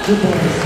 Good boys,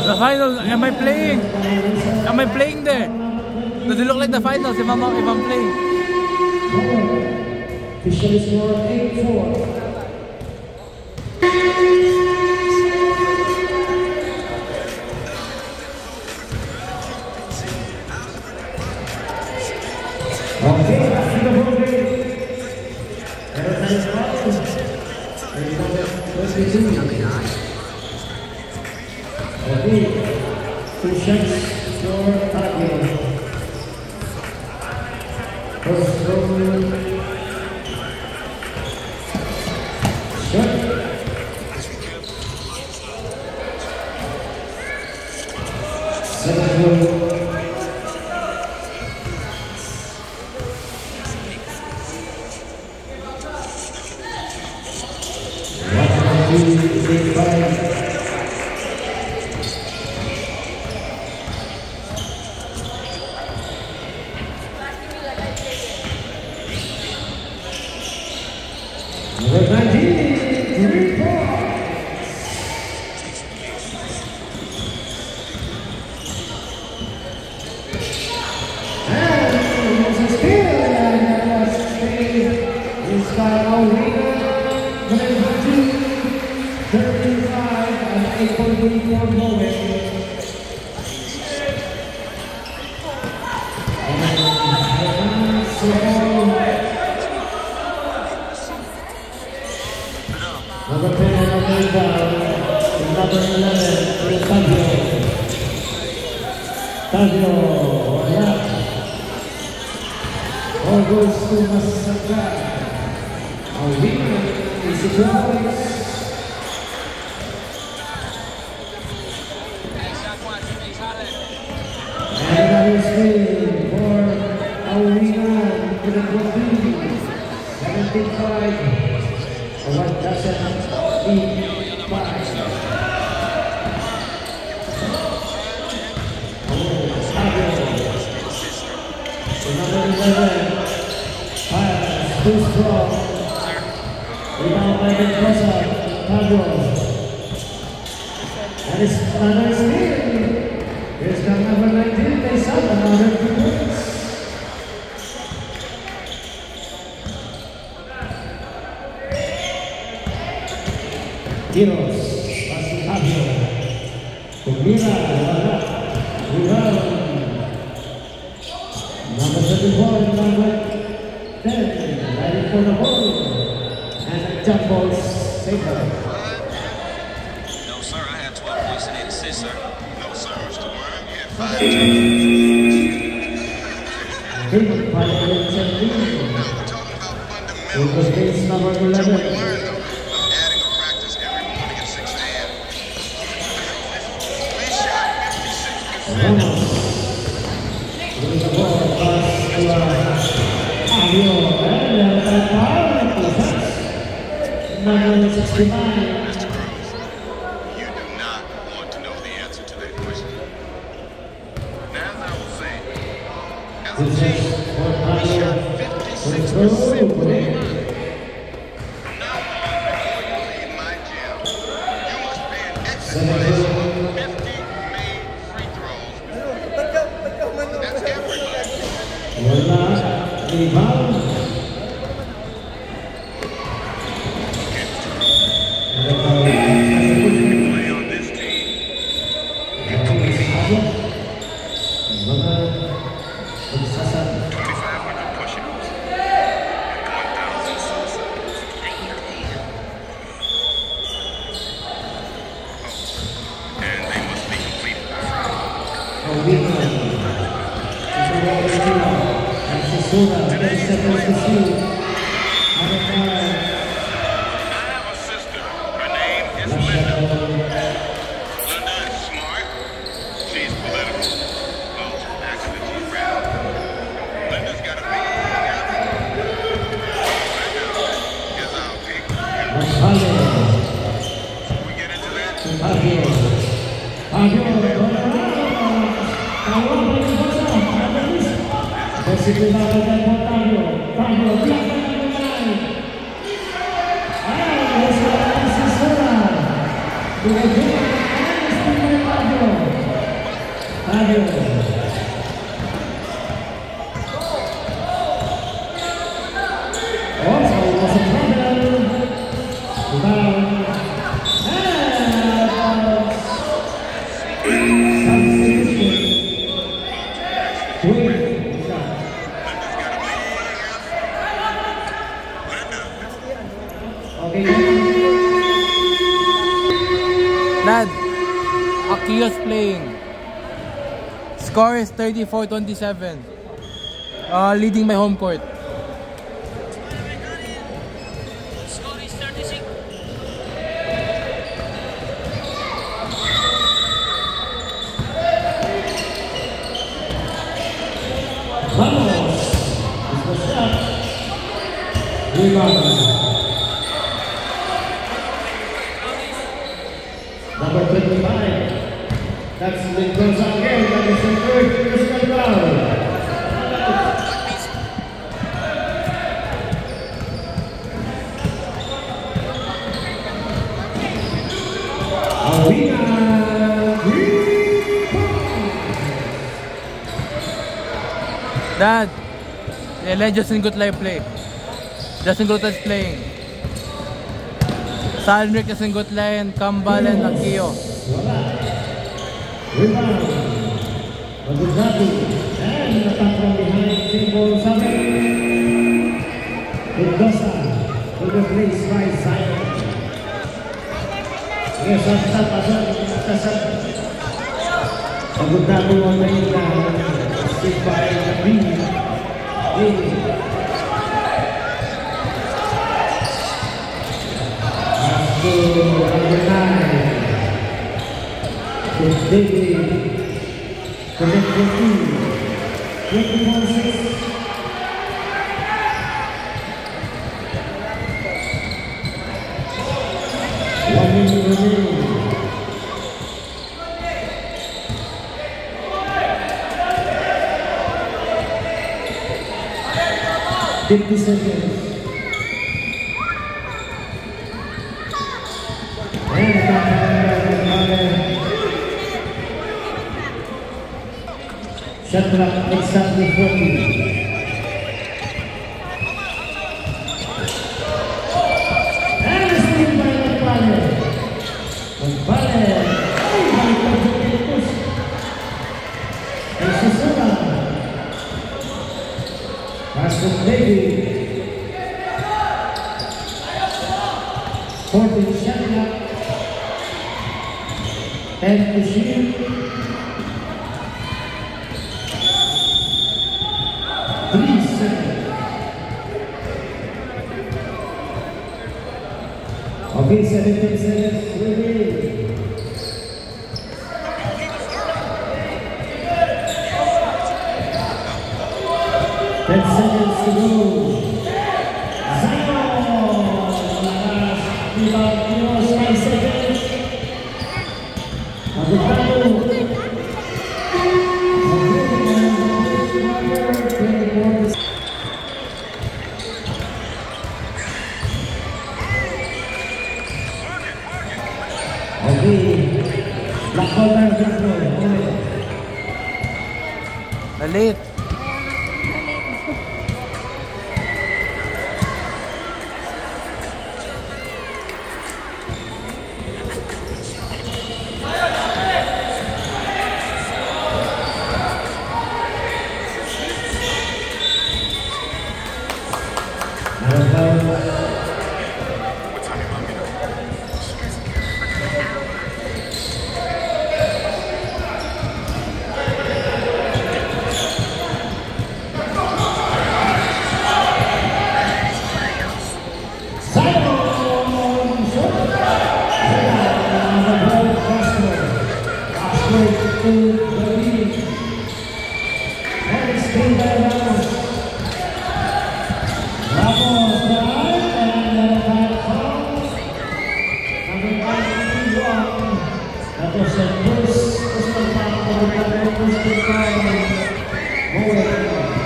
The final, am I playing? Am I playing there? Does it look like the finals if I'm playing? Official score 8-4. Disciplinado del Montaño. Cambio, plaza number 9. And it's Alexis Sora. To the game, and Stephen Fabio. Also was a trouble. Rebound. Lad, Akio's playing. Score is 34-27. Leading my home court. Score is 36. Vamos. It's the shot. Rebound. Number 25. That's Nicholas Angel. That is the third personal foul. Arena. Dad, let Justin Gutlay play. Justin Gutlay is playing. Salmik, Justin Gutlay, and Kambal and Akio. Rebound. Magugati. And attack from behind. Symbol Sabi. Mendoza. To the place by Zion. Yes, at pasok. Magugati mo na yun na. Stick by the B. Number 9. David, connect 24-6. One minute remaining. $50 seconds. And shot clock exactly 40. And a steal by Gonzalez. Gonzalez. And Susana. Pass to David. 14 shot clock. 10 to shoot. Okay, 17 seconds remaining. 10 seconds to go. Zion! Last rebound, 5 seconds. Agutado. Late.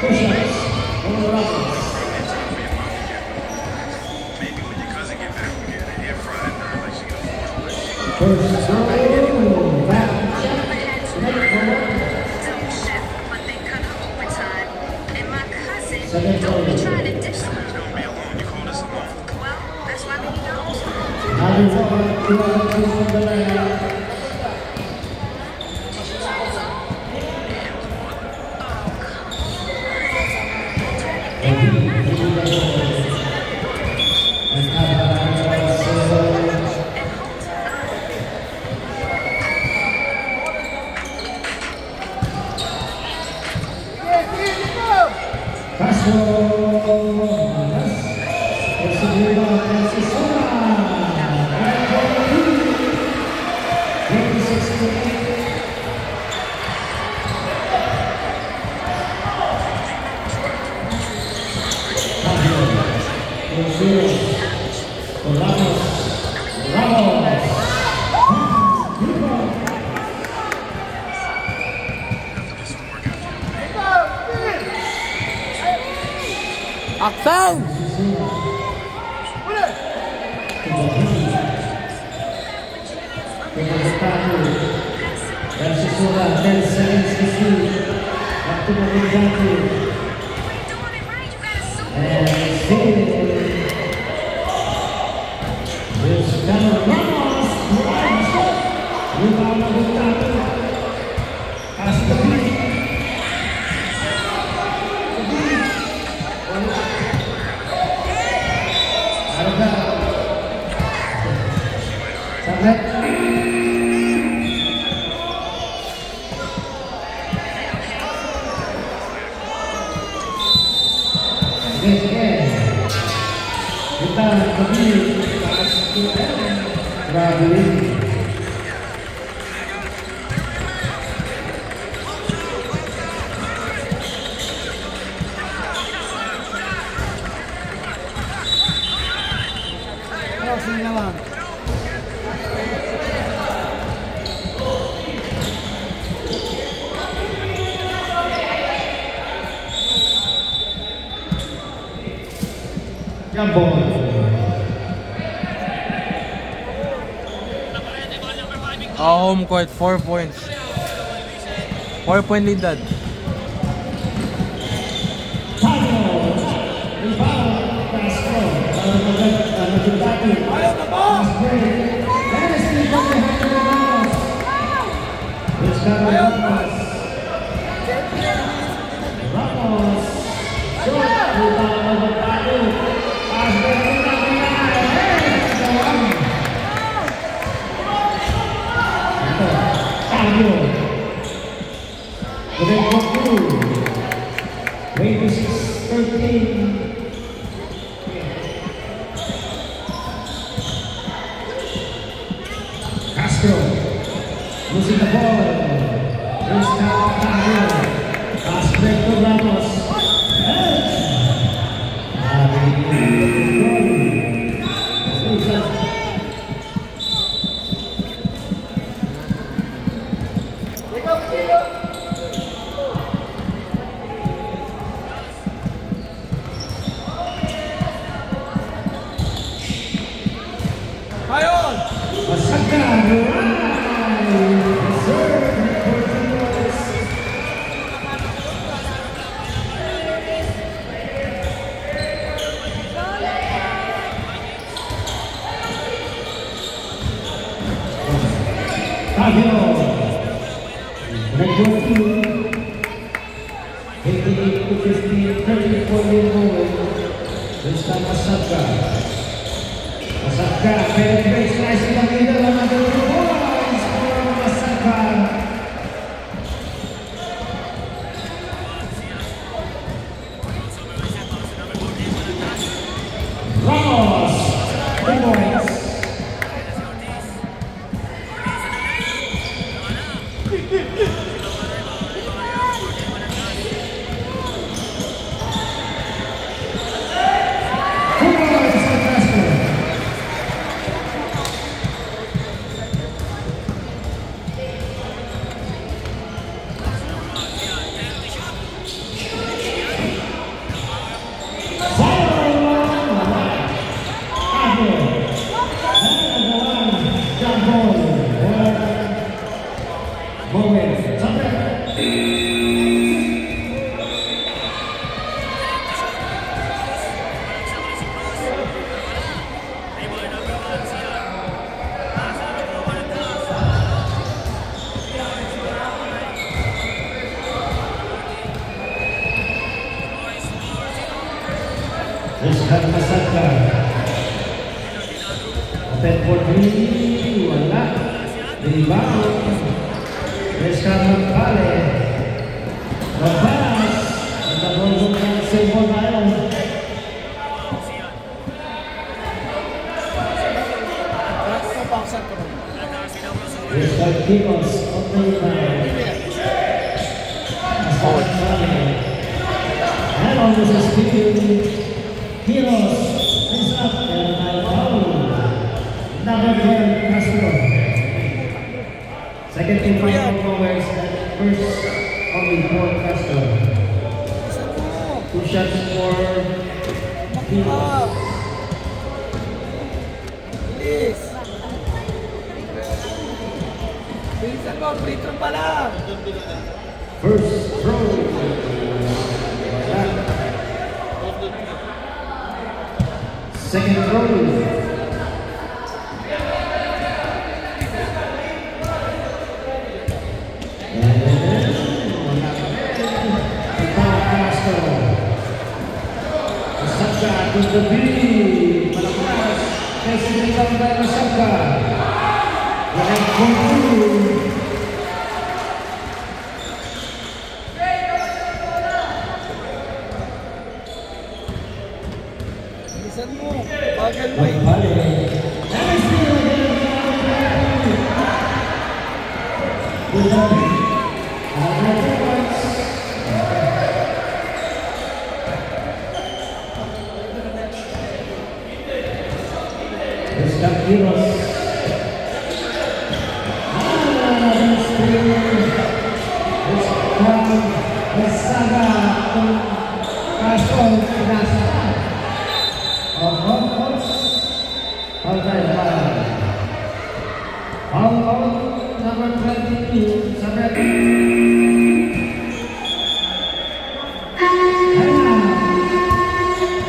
Push-ups. Ramos. First goal, back. But they cut overtime, and my cousin Second don't be goal. trying to dish me. Well, that's why we need to host. Having one, 2 on the line. Axel! Home court, 4 points. 4-point lead dad. Castro losing the ball. Here's now Octavio. Pass break to Ramos. Rizkan Masaka. Attempt for 3, wala. Rebound. Rizkan Magpale. Labas. Ang nabulong ng Simon Iron. Rizkan Kimos. On the rebound. And on this is speaking. Heroes, is up and by foul. Number 12, Castro. Second team final powers and first only for Castro. 2 shots for Heroes. Please. Bilisan mo, free throw pa lang. First throw. Second throw. Masaka to the B. Malakas. Kasi nitang by Masaka. Walang control. Bilisan mo. Bagal mo eh. Number 22, Sabet.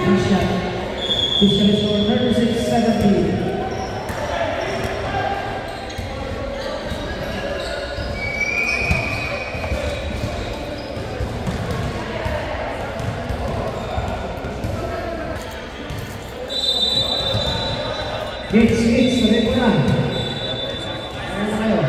Russia. Official score 36-17. Hits, tuloy po na. Ayan na kayo.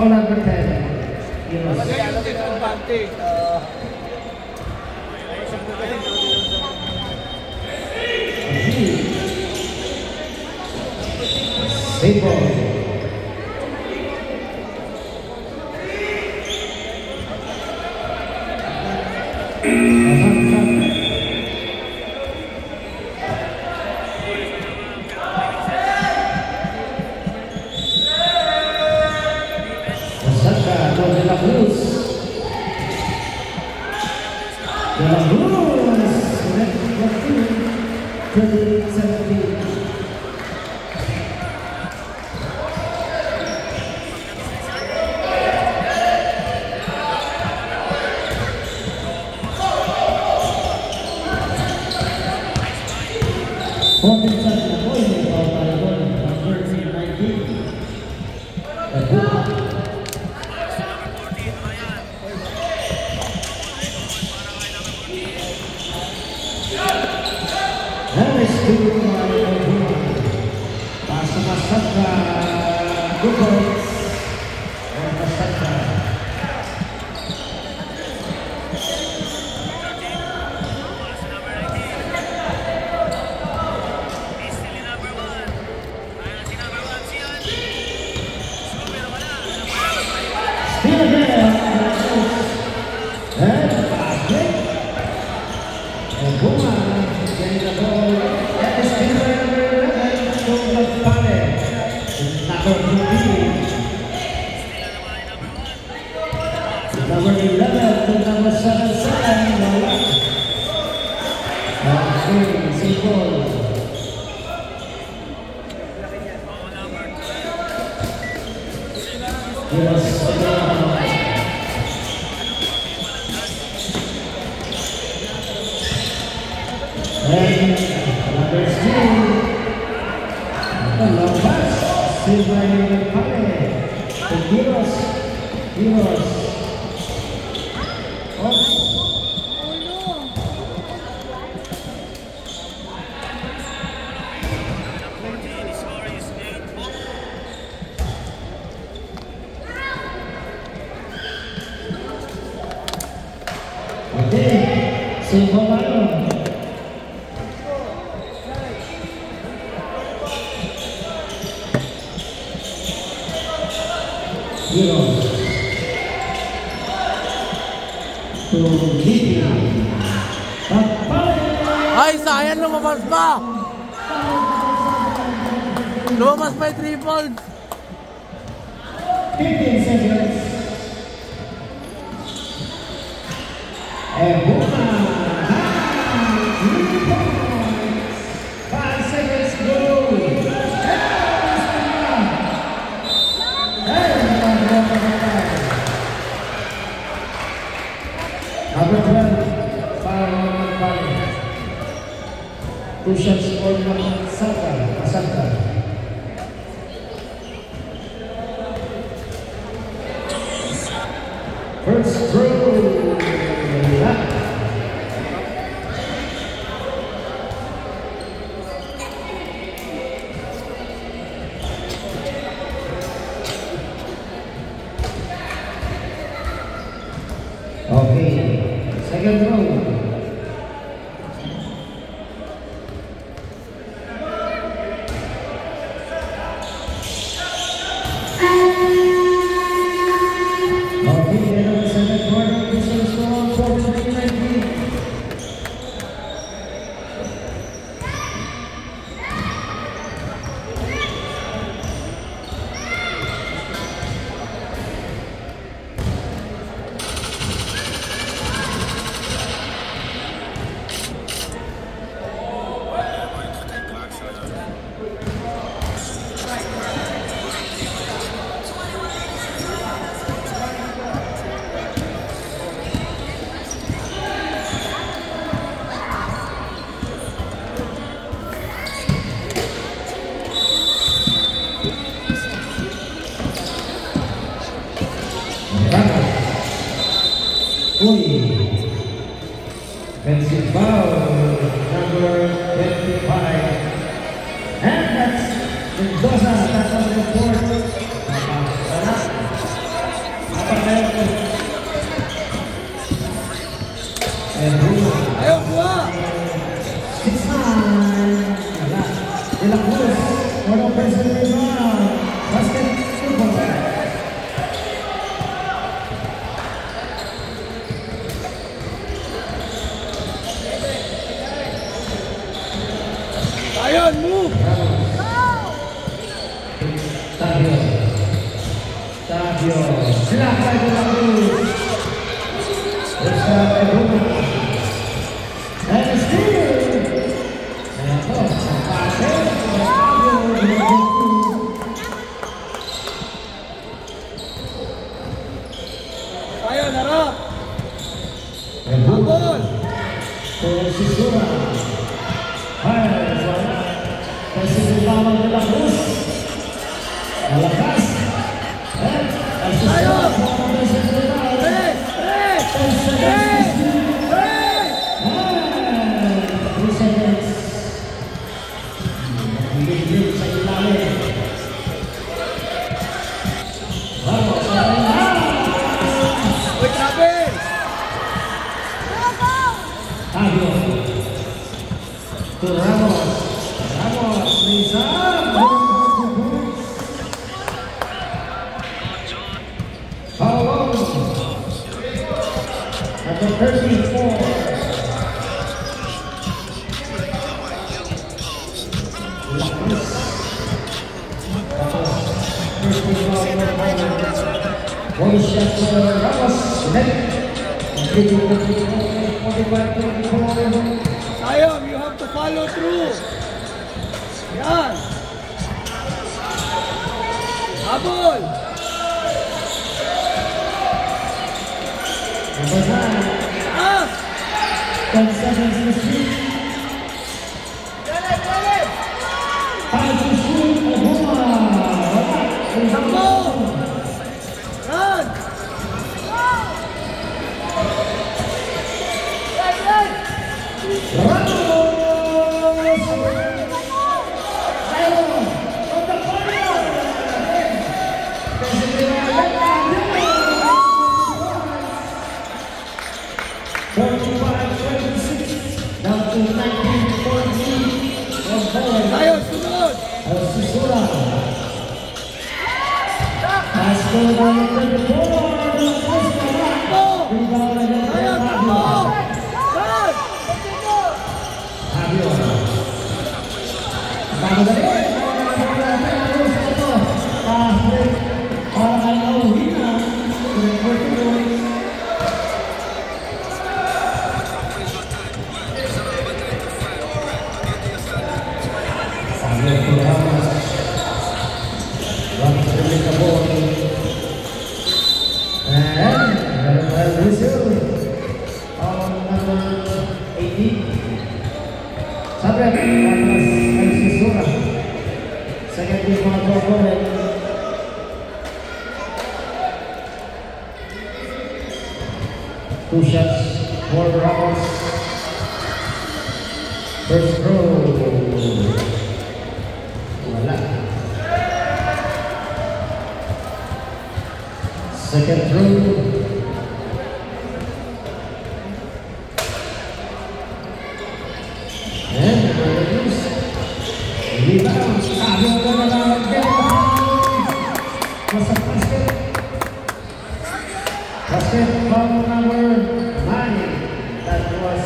Oh, number 10. Baseball. Fourth and 7, Harris to Buma. Pasa Masaka. Good points. And Masaka. Still again. And Patrick. And Buma. Getting the ball. That is still number 11 to Magpale. Number 2. Number 11 to number 7. Wala. Okay, simple. Yes, and number 2. Labas. Silva Magpale. To Giros. Okay, Silva Malon. Giros. To Libya. Magpale. Ay, sayang lumabas pa! Lumabas pa yung triple! 15 seconds. And Buma. 3 points. 5 seconds go. Number 12, foul on Magpale. 2 shots for Masaka. First throw. Okay, second row. Okay, end of the second quarter. This is score 14-19. Offensive foul, number 25. And that's Mendoza. That's on the court. And Bruno. 6-9. De La Cruz. For the offensive rebound. Basket football. Ayun, move! Tavio. Silahkan De La Cruz. Bersama Bruno. And still. Ayun, harap! Ambon. Sisura. Presiden lawan De La Cruz. Malakas. Ayo! to Ramos. Ramos, Rizal. Foul number 34. One shot for Ramos. Net. Sayang, you have to follow through. Yan. Habol. Number 9. Ah. 10 seconds in the street. 5 to shoot. Takbo. Run. Tayo, sunod. Tayo, takbo. Run. Second team on the board. Two shots for Ramos. First throw. Wala. Second throw. And rebound. Basket foul number 9. That was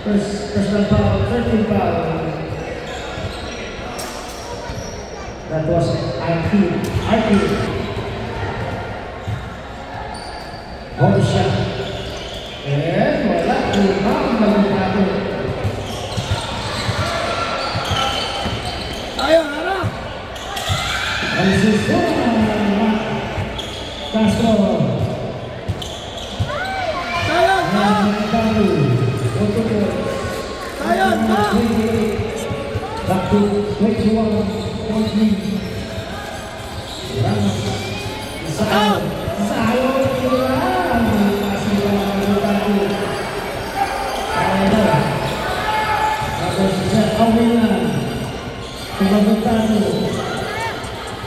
personal foul, 13 foul. That was RP. Hold shot. And wala. Rebound magpapalo. Tayo, harap. Castro. Sayang, pa. Sayang, pa. Back to 21.3. Ramos. Out.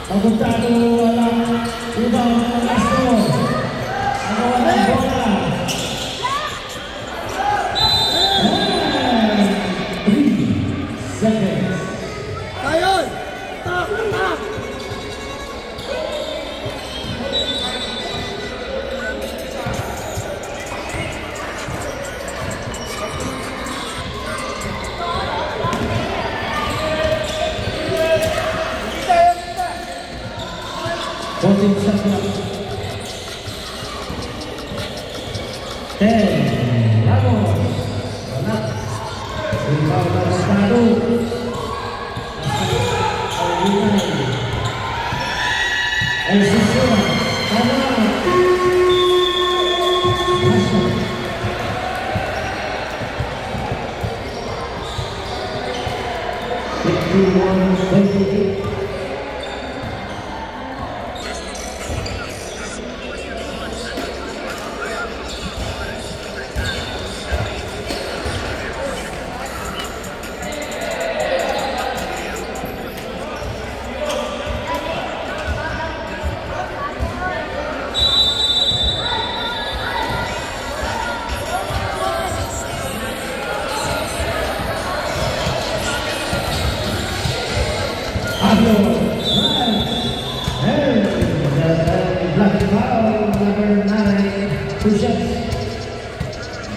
Pagkuntado walang ibang Castro. Ang walang bola. 3 seconds. Tayo. Tak, tak. Voting shot clock. 10. Ramos. Wala. Rebound ng Estado. El Sisura. Tama. 51-28. Fabio, right. And the black foul, number 9, 2 shots.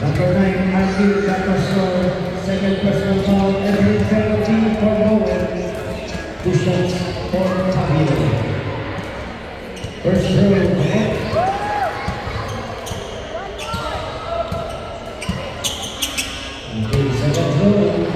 Number 9, Matthew, that was your second personal foul, every penalty for Bowen. 2 shots for Fabio. First throw. Second throw.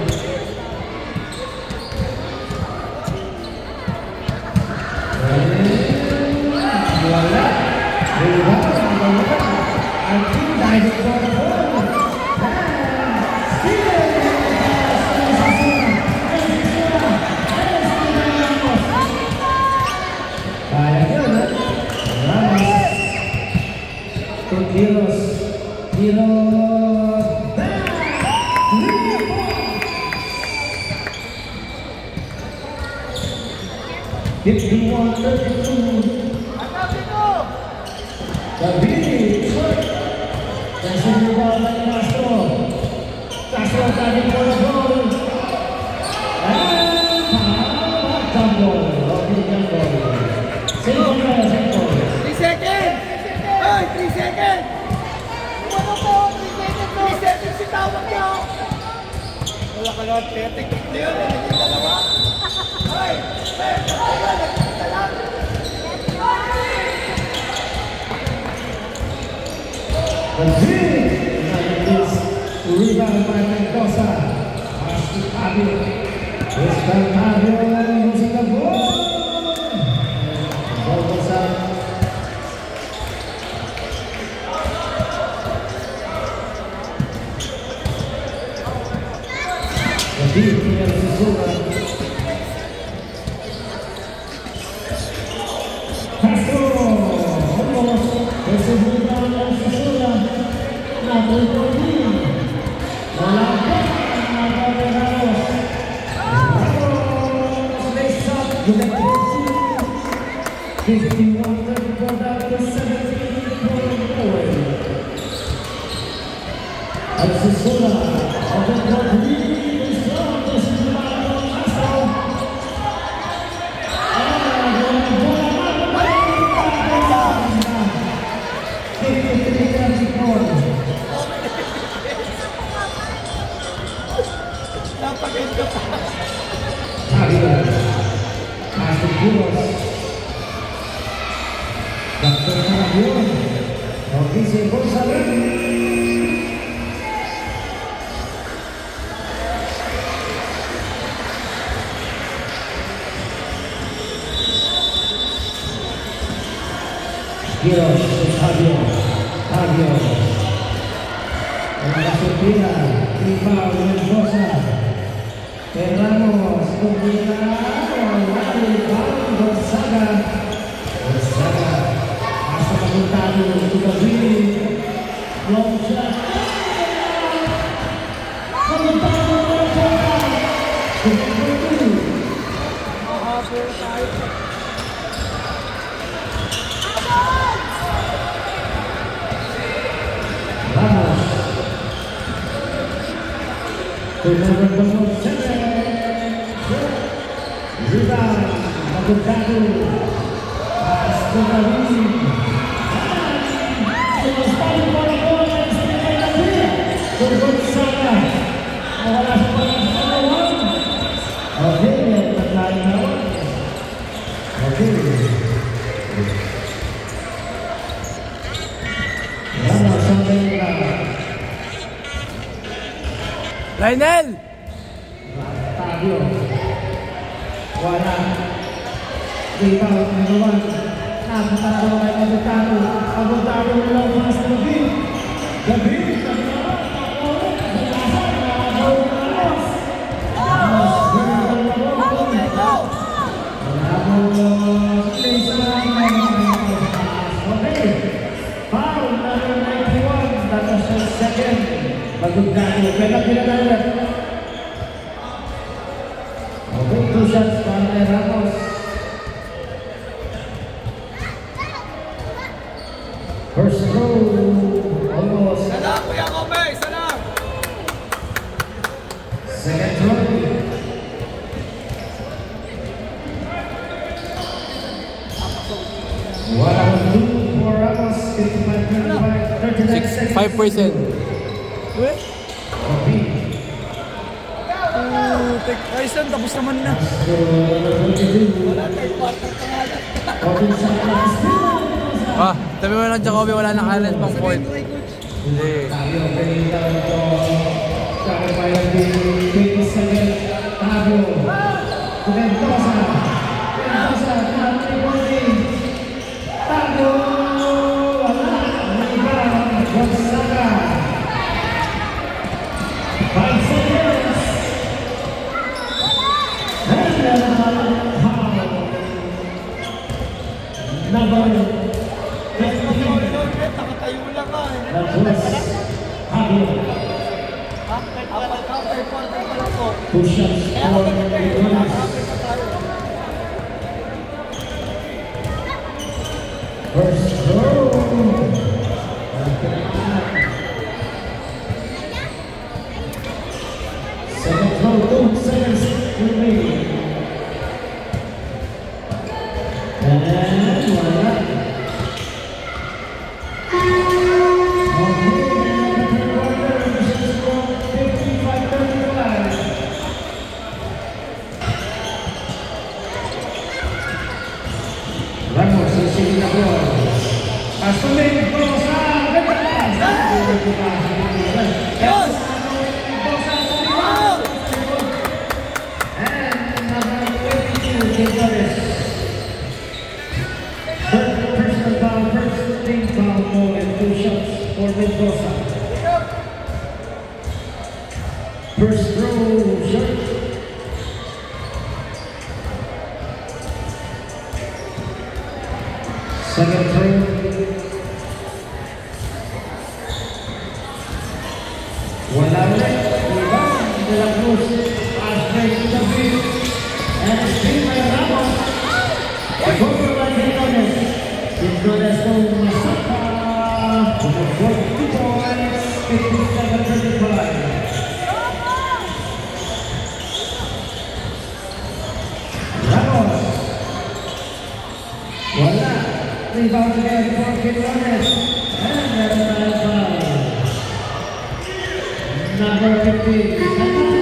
Lionel! Fabio. Wala. Rebound, number 1. Nakatalo kay Abutano. Abutano lang mas David. David. Abutano. Pila-pila. Okay, 2 shots para Ramos. First throw, almost. Salam, Kuya Kobe, salam. Second throw. Foul 2 for Ramos, 55-35, 39 seconds. 5%. Weh? Take Tyson, tapos naman na. Wala tayo quarter pa nga lang. Sabi mo lang Jacoby, wala na Allen pang point. Hindi. Nakatayo lang ka eh. After quarter pa lang po. Kaya ako First throw. Second throw, 2 seconds remaining. And wala. Ramos receiving the ball. Assuming Bosa. Yes! And number 22, Gonzalez. Third personal foul, first team foul ball, and 2 shots for Mendoza. First throw, shot. Second throw. Wala ulit. Rebound de la Cruz. Ashley David. And Steve Ramos. Recover by Gindones. Gindones to Masaka. To the 40 points. 57-35. Ramos. Wala. Rebound again for Gindones. And there's a foul. Number 15.